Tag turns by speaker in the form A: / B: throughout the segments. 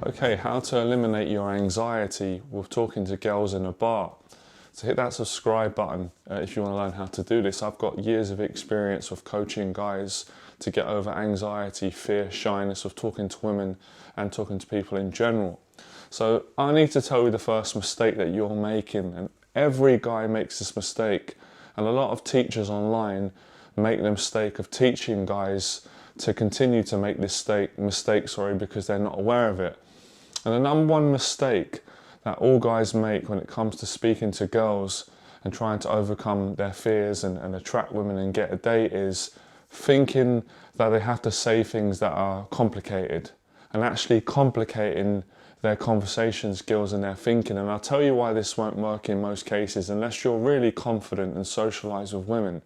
A: Okay, how to eliminate your anxiety with talking to girls in a bar. So hit that subscribe button if you want to learn how to do this. I've got years of experience of coaching guys to get over anxiety, fear, shyness of talking to women and talking to people in general. So I need to tell you the first mistake that you're making, and every guy makes this mistake, and a lot of teachers online make the mistake of teaching guys to continue to make this mistake because they're not aware of it. And the number one mistake that all guys make when it comes to speaking to girls and trying to overcome their fears and attract women and get a date is thinking that they have to say things that are complicated and actually complicating their conversation skills and their thinking. And I'll tell you why this won't work in most cases unless you're really confident and socialise with women.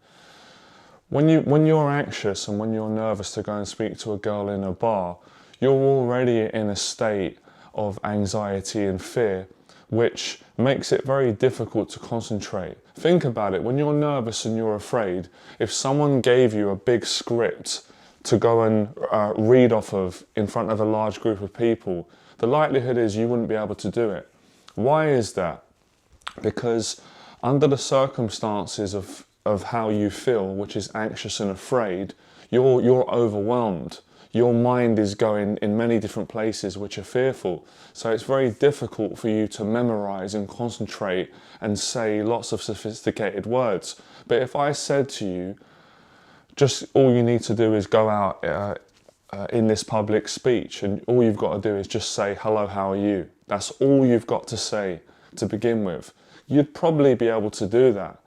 A: When you're anxious and when you're nervous to go and speak to a girl in a bar, you're already in a state of anxiety and fear, which makes it very difficult to concentrate. Think about it, when you're nervous and you're afraid, if someone gave you a big script to go and read off of in front of a large group of people, the likelihood is you wouldn't be able to do it. Why is that? Because under the circumstances of how you feel, which is anxious and afraid, you're overwhelmed. Your mind is going in many different places which are fearful. So it's very difficult for you to memorize and concentrate and say lots of sophisticated words. But if I said to you, just all you need to do is go out in this public speech and all you've got to do is just say, hello, how are you? That's all you've got to say to begin with. You'd probably be able to do that,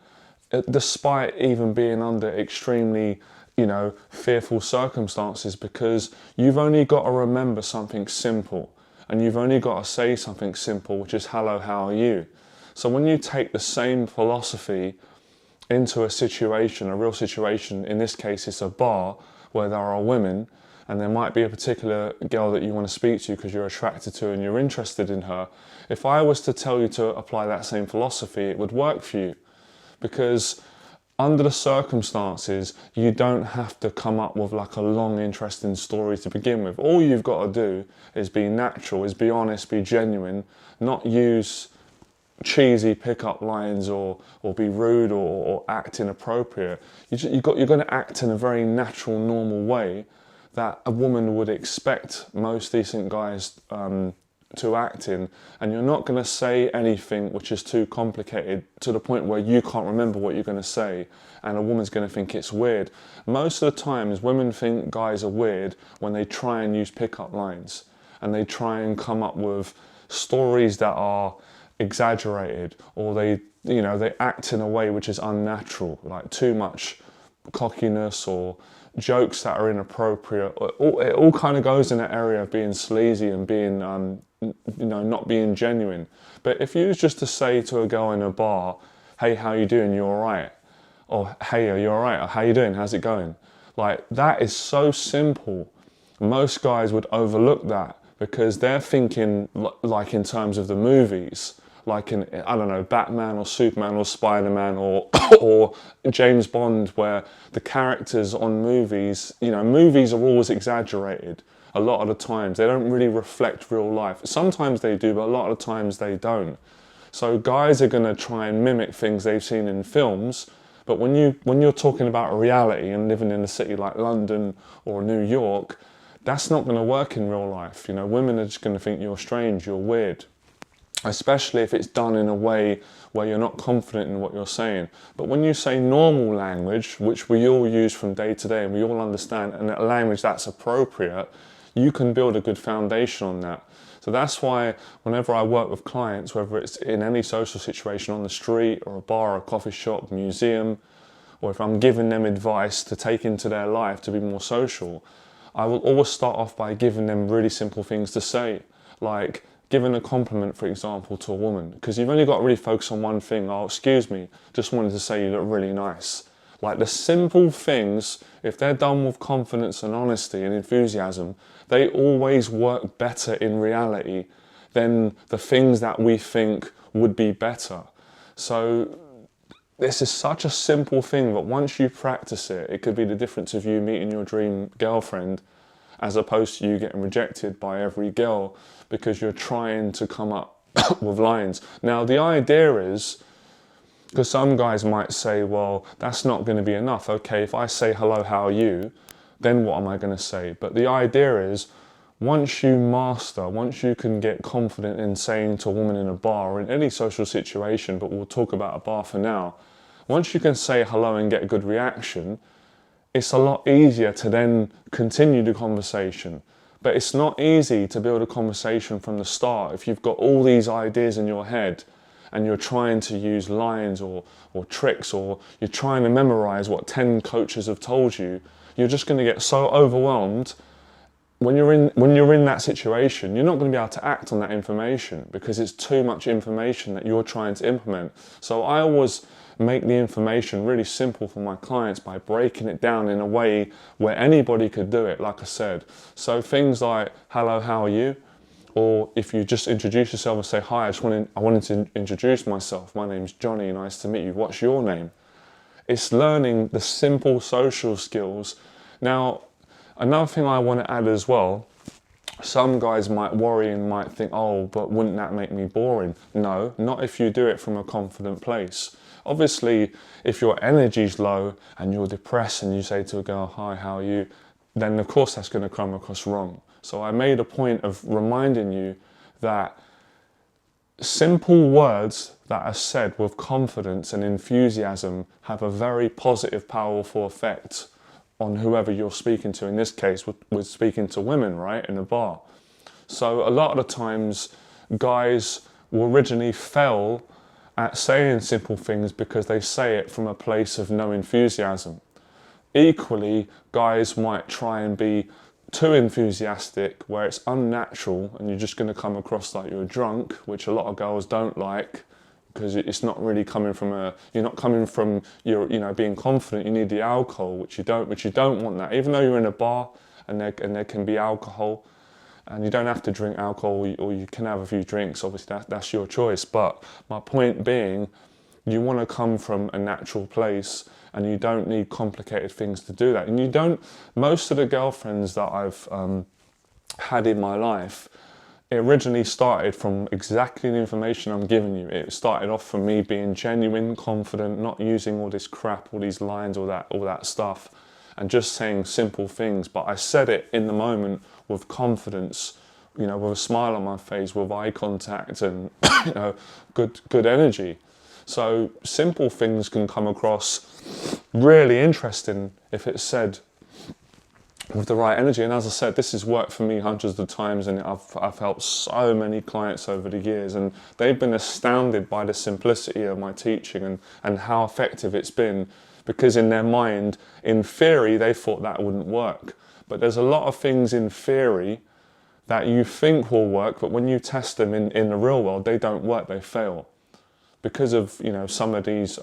A: despite even being under extremely fearful circumstances, because you've only got to remember something simple and you've only got to say something simple, which is hello, how are you? So when you take the same philosophy into a situation, a real situation, in this case it's a bar where there are women and there might be a particular girl that you want to speak to because you're attracted to and you're interested in her. If I was to tell you to apply that same philosophy, it would work for you, because under the circumstances, you don't have to come up with like a long, interesting story to begin with. All you've got to do is be natural, is be honest, be genuine, not use cheesy pickup lines or be rude or act inappropriate. You're going to act in a very natural, normal way that a woman would expect most decent guys to act in, and you're not going to say anything which is too complicated to the point where you can't remember what you're going to say and a woman's going to think it's weird. Most of the times women think guys are weird when they try and use pickup lines and they try and come up with stories that are exaggerated, or they act in a way which is unnatural, like too much cockiness or jokes that are inappropriate. It all kind of goes in that area of being sleazy and being not being genuine. But if you was just to say to a girl in a bar, hey, how you doing, you alright? Or hey, are you alright? Or how you doing, how's it going? Like, that is so simple. Most guys would overlook that because they're thinking like in terms of the movies, like in, I don't know, Batman or Superman or Spider-Man or or James Bond, where the characters on movies, movies are always exaggerated. A lot of the times they don't really reflect real life. Sometimes they do, but a lot of the times they don't. So guys are going to try and mimic things they've seen in films, but when you're talking about reality and living in a city like London or New York, that's not going to work in real life. Women are just going to think you're strange, you're weird, especially if it's done in a way where you're not confident in what you're saying. But when you say normal language, which we all use from day to day and we all understand, and a language that's appropriate, you can build a good foundation on that. So that's why whenever I work with clients, whether it's in any social situation on the street or a bar or a coffee shop, museum, or if I'm giving them advice to take into their life to be more social, I will always start off by giving them really simple things to say, like giving a compliment, for example, to a woman, because you've only got to really focus on one thing. Oh, excuse me, just wanted to say you look really nice. Like, the simple things, if they're done with confidence and honesty and enthusiasm, they always work better in reality than the things that we think would be better. So this is such a simple thing, but once you practice it, it could be the difference of you meeting your dream girlfriend as opposed to you getting rejected by every girl because you're trying to come up with lines. Now, the idea is, because some guys might say, well, that's not going to be enough. Okay, if I say, hello, how are you? Then what am I going to say? But the idea is, once you can get confident in saying to a woman in a bar or in any social situation, but we'll talk about a bar for now, once you can say hello and get a good reaction, it's a lot easier to then continue the conversation. But it's not easy to build a conversation from the start if you've got all these ideas in your head and you're trying to use lines or tricks, or you're trying to memorize what 10 coaches have told you. You're just going to get so overwhelmed. When you're in that situation, you're not going to be able to act on that information because it's too much information that you're trying to implement. So I always make the information really simple for my clients by breaking it down in a way where anybody could do it, like I said. So things like, hello, how are you? Or if you just introduce yourself and say, hi, I wanted to introduce myself. My name's Johnny, nice to meet you. What's your name? It's learning the simple social skills. Now, another thing I want to add as well, some guys might worry and might think, oh, but wouldn't that make me boring? No, not if you do it from a confident place. Obviously, if your energy's low and you're depressed and you say to a girl, hi, how are you? Then of course that's going to come across wrong. So I made a point of reminding you that simple words that are said with confidence and enthusiasm have a very positive, powerful effect on whoever you're speaking to. In this case, we're speaking to women, right, in a bar. So a lot of the times, guys will originally fail at saying simple things because they say it from a place of no enthusiasm. Equally, guys might try and be too enthusiastic where it's unnatural and you're just going to come across like you're drunk, which a lot of girls don't like because it's not really coming from you're not coming from being confident. You need the alcohol, which you don't want that. Even though you're in a bar and there can be alcohol, and you don't have to drink alcohol, or you can have a few drinks, obviously that's your choice. But my point being, you want to come from a natural place and you don't need complicated things to do that. And most of the girlfriends that I've had in my life, it originally started from exactly the information I'm giving you. It started off from me being genuine, confident, not using all this crap, all these lines, all that stuff, and just saying simple things. But I said it in the moment with confidence, with a smile on my face, with eye contact, and good energy. So simple things can come across really interesting if it's said with the right energy. And as I said, this has worked for me hundreds of times, and I've helped so many clients over the years, and they've been astounded by the simplicity of my teaching and how effective it's been, because in their mind, in theory, they thought that wouldn't work. But there's a lot of things in theory that you think will work, but when you test them in the real world, they don't work, they fail. Because of some of these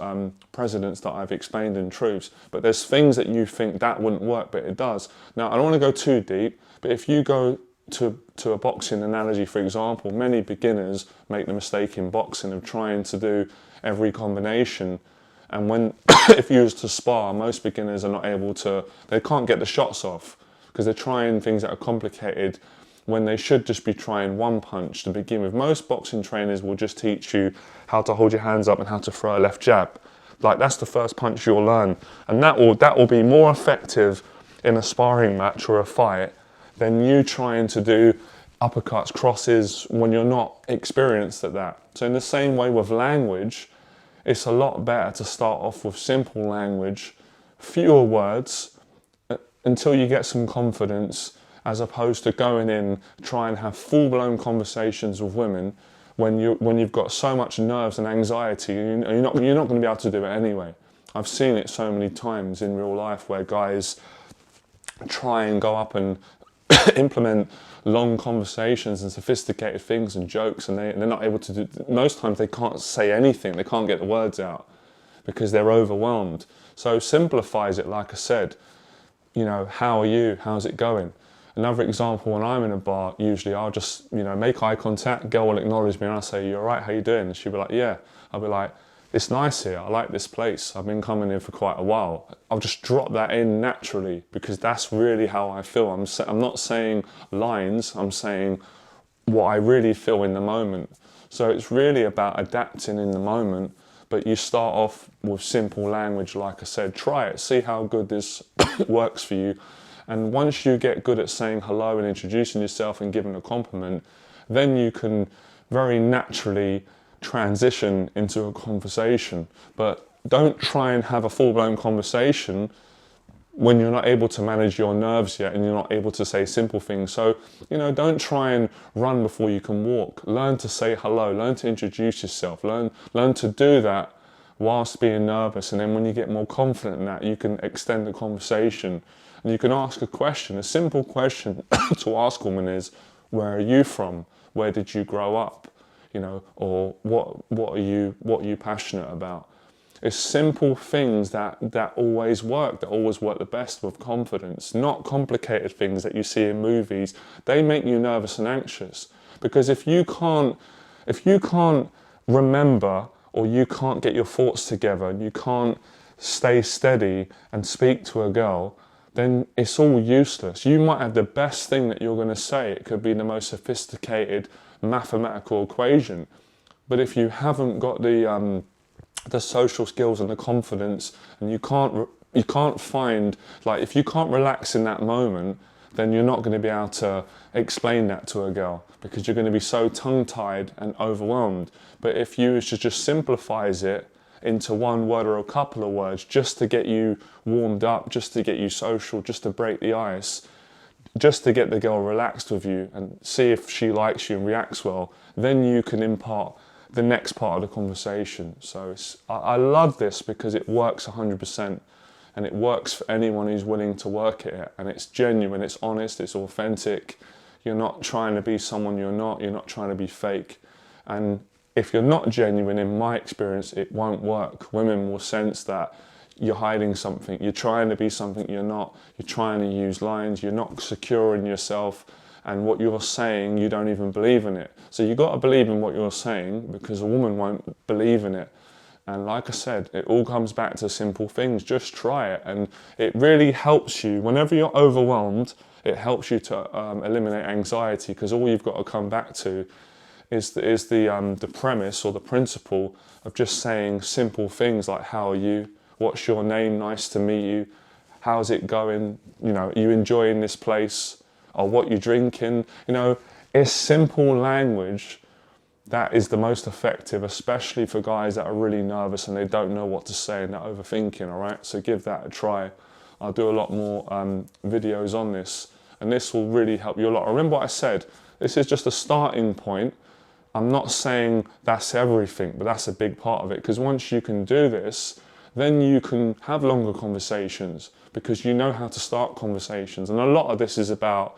A: precedents that I've explained in truths. But there's things that you think that wouldn't work, but it does. Now, I don't want to go too deep, but if you go to a boxing analogy, for example, many beginners make the mistake in boxing of trying to do every combination. And if you use to spar, most beginners are not able to, they can't get the shots off because they're trying things that are complicated when they should just be trying one punch to begin with. Most boxing trainers will just teach you how to hold your hands up and how to throw a left jab. Like, that's the first punch you'll learn. And that will be more effective in a sparring match or a fight than you trying to do uppercuts, crosses, when you're not experienced at that. So in the same way with language, it's a lot better to start off with simple language, fewer words, until you get some confidence, as opposed to going in, try and have full-blown conversations with women when you've got so much nerves and anxiety, and you're not going to be able to do it anyway. I've seen it so many times in real life where guys try and go up and implement long conversations and sophisticated things and jokes, and they're not able to do. Most times they can't say anything, they can't get the words out because they're overwhelmed. So simplifies it, like I said, how are you? How's it going? Another example, when I'm in a bar, usually I'll just, make eye contact, girl will acknowledge me and I'll say, you all right, how you doing? And she'll be like, yeah. I'll be like, it's nice here, I like this place, I've been coming here for quite a while. I'll just drop that in naturally because that's really how I feel. I'm not saying lines, I'm saying what I really feel in the moment. So it's really about adapting in the moment, but you start off with simple language, like I said. Try it, see how good this works for you. And once you get good at saying hello and introducing yourself and giving a compliment, then you can very naturally transition into a conversation. But don't try and have a full-blown conversation when you're not able to manage your nerves yet and you're not able to say simple things. So, don't try and run before you can walk. Learn to say hello, learn to introduce yourself, learn to do that whilst being nervous. And then when you get more confident in that, you can extend the conversation and you can ask a question. A simple question to ask a woman is, where are you from? Where did you grow up? Or what are you passionate about? It's simple things that always work the best with confidence, not complicated things that you see in movies. They make you nervous and anxious because if you can't remember, or you can't get your thoughts together and you can't stay steady and speak to a girl, then it's all useless. You might have the best thing that you're going to say. It could be the most sophisticated mathematical equation, but if you haven't got the social skills and the confidence, and you can't find, like, if you can't relax in that moment, then you're not going to be able to explain that to a girl because you're going to be so tongue-tied and overwhelmed. But if you just simplifies it into one word or a couple of words just to get you warmed up, just to get you social, just to break the ice, just to get the girl relaxed with you and see if she likes you and reacts well, then you can impart the next part of the conversation. So I love this because it works 100%, and it works for anyone who's willing to work at it, and it's genuine, it's honest, it's authentic. You're not trying to be someone you're not trying to be fake. And if you're not genuine, in my experience, it won't work. Women will sense that you're hiding something, you're trying to be something you're not, you're trying to use lines, you're not secure in yourself, and what you're saying, you don't even believe in it. So you've got to believe in what you're saying because a woman won't believe in it. And like I said, it all comes back to simple things. Just try it, and it really helps you. Whenever you're overwhelmed, it helps you to eliminate anxiety, because all you've got to come back to is the premise or the principle of just saying simple things like, how are you? What's your name? Nice to meet you. How's it going? Are you enjoying this place? Or what you drinking? It's simple language that is the most effective, especially for guys that are really nervous and they don't know what to say and they're overthinking, all right? So give that a try. I'll do a lot more videos on this, and this will really help you a lot. Remember what I said, this is just a starting point. I'm not saying that's everything, but that's a big part of it, because once you can do this, then you can have longer conversations because you know how to start conversations. And a lot of this is about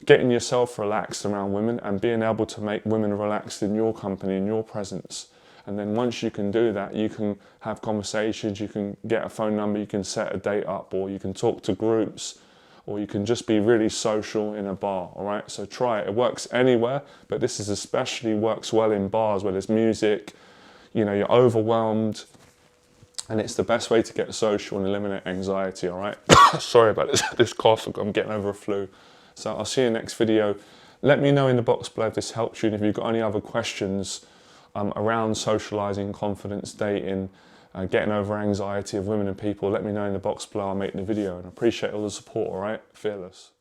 A: getting yourself relaxed around women and being able to make women relaxed in your company, in your presence. And then once you can do that, you can have conversations, you can get a phone number, you can set a date up, or you can talk to groups, or you can just be really social in a bar, all right? So try it. It works anywhere, but this is especially works well in bars where there's music, you're overwhelmed, and it's the best way to get social and eliminate anxiety, all right? Sorry about this cough, I'm getting over a flu. So I'll see you in the next video. Let me know in the box below if this helps you, and if you've got any other questions around socialising, confidence, dating, getting over anxiety of women and people, let me know in the box below. I'll make the video, and I appreciate all the support, all right? Fearless.